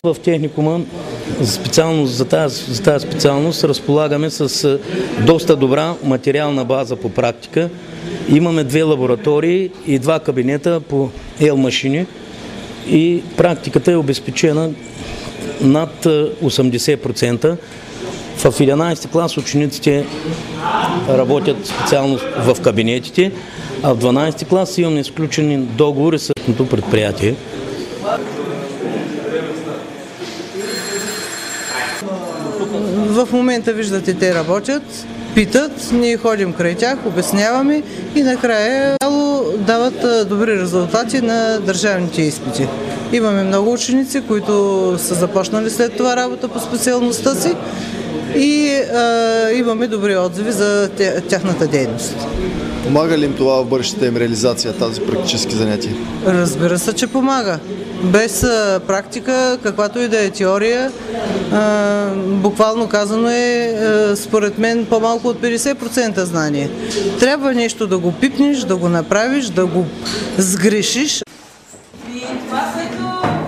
В техникума специално за тази специалност разполагаме с доста добра материална база по практика. Имаме 2 лаборатории и 2 кабинета по ел-машини и практиката е обезпечена над 80%. В 11 клас учениците работят специално в кабинетите, а в 12 клас имаме изключени договори с предприятие. В момента виждате, те работят, питат, ние ходим край тях, обясняваме и накрая дават добри резултати на държавните изпити. Имаме много ученици, които са започнали след това работа по специалността си и имаме добри отзиви за тяхната дейност. Помага ли им това в бъдещата им реализация, тази практически занятия? Разбира се, че помага. Без практика, каквато и да е теория, буквално казано е, според мен, по-малко от 50% знание. Трябва нещо да го пипнеш, да го направиш, да го сгрешиш. И това, което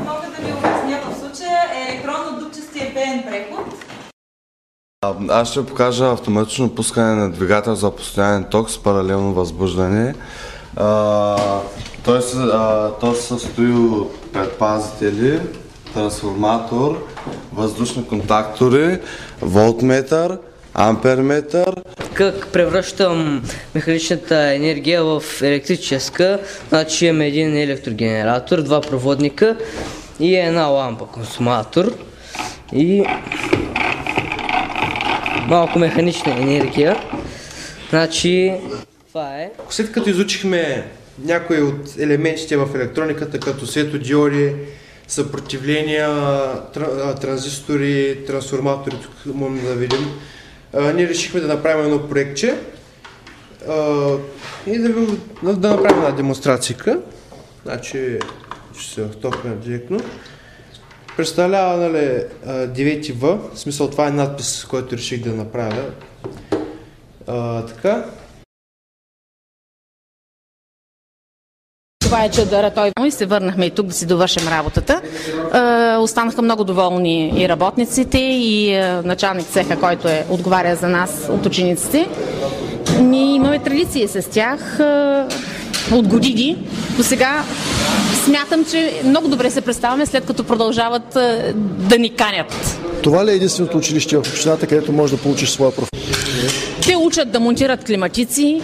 мога да ви обясня в случая, е електронно-дупчестия пеен преход. Аз ще покажа автоматично пускане на двигател за постоянен ток с паралелно възбуждане. Той се състои от предпазители, трансформатор, въздушни контактори, волтметър, амперметър. Как превръщам механичната енергия в електрическа, значи имаме един електрогенератор, 2 проводника и една лампа консуматор и малко механична енергия. Значи това е. След като изучихме някои от елементите в електрониката, като светодиоди, съпротивления, транзистори, трансформатори, тук можем да видим, ние решихме да направим едно проектче и да направим една демонстрацийка. Значи, ще се втопим директно. Представлява 9В, в смисъл това е надпис, който реших да направя. Така. Това е чадъра. И се върнахме и тук да си довършим работата. Останаха много доволни и работниците, и началник цеха, който отговаря за нас от учениците. Ние имаме традиции с тях от години. До сега смятам, че много добре се представяме, след като продължават да ни канят. Това ли е единственото училище в общината, където можеш да получиш своя професия? Те учат да монтират климатици,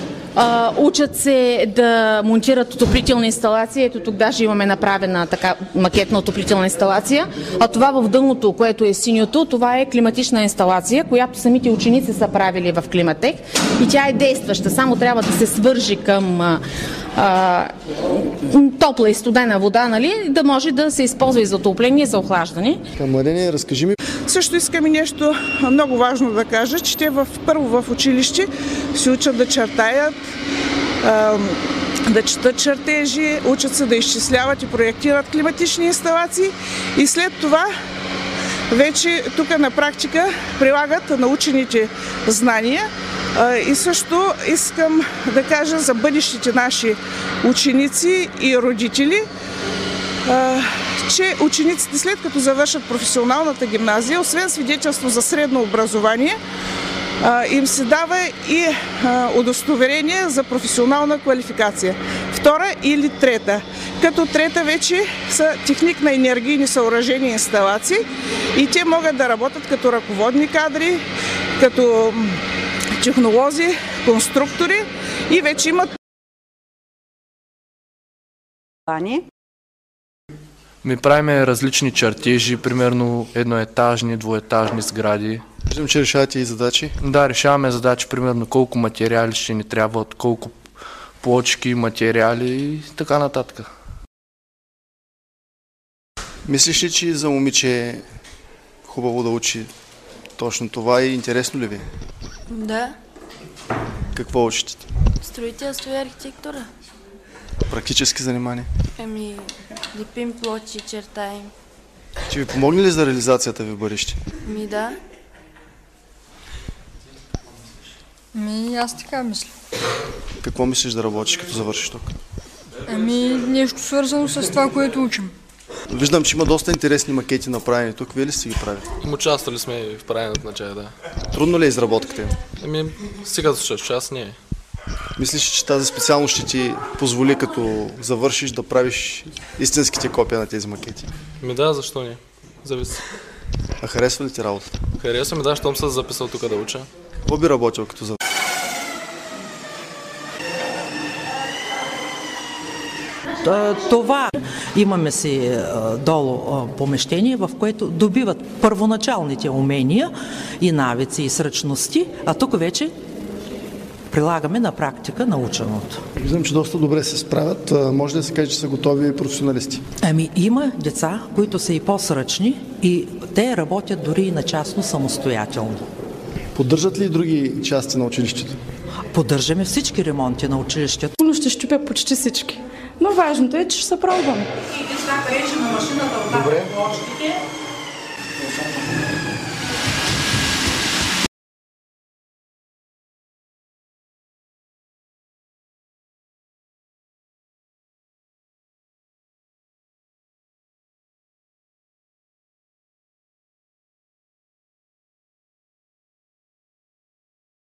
учат се да монтират отоплителна инсталация. Ето тук даже имаме направена така макетна отоплителна инсталация. А това в дъното, което е синьото, това е климатична инсталация, която самите ученици са правили в Климатех. И тя е действаща. Само трябва да се свържи към топла и студена вода, нали, да може да се използва и за отопление, и за охлаждане. Марине, разкажи ми. Също искам и нещо много важно да кажа, че те първо в училище се учат да чертаят, да четат чертежи, учат се да изчисляват и проектират климатични инсталации и след това вече тук на практика прилагат научените знания. И също искам да кажа за бъдещите наши ученици и родители, че учениците след като завършат професионалната гимназия, освен свидетелство за средно образование, им се дава и удостоверение за професионална квалификация. Втора или трета. Като трета вече са техник на енергийни съоръжения и инсталации и те могат да работят като ръководни кадри, като технолози, конструктори и вече имат. Ми правиме различни чертежи, примерно едноетажни, двуетажни сгради. Виждам, че решавате и задачи. Да, решаваме задачи, примерно колко материали ще ни трябват, колко плочки, материали и така нататък. Мислиш ли, че за момиче е хубаво да учи точно това и интересно ли ви? Да. Какво учите? Строителство и архитектура. Практически занимания? Лепим плочи, чертаем. Ще ви помогне ли за реализацията ви в бъдеще? Да. Аз така мисля. Какво мислиш да работиш, като завършиш тук? Нещо свързано с това, което учим. Виждам, че има доста интересни макети направени тук. Вие ли сте ги правили? Участвали сме в правенето на чая, да. Трудно ли е изработката им? Сега за час не е. Мислиш, че тази специалност ще ти позволи, като завършиш, да правиш истинските копия на тези макети? Да, защо не? Зависи. А харесва ли ти работата? Харесва ми, да, щом съм записал тук да уча. Какво би работил като завършиш? Това имаме си долу помещение, в което добиват първоначалните умения и навици и сръчности, а тук вече прилагаме на практика наученото. Виждам, че доста добре се справят. Може да се каже, че са готови професионалисти? Има деца, които са и по-сръчни и те работят дори и на частно самостоятелно. Поддържат ли и други части на училището? Поддържаме всички ремонти на училището. Но ще щупя почти всички. Но важното е, че ще се пробваме. И сега режем на машината от плочките.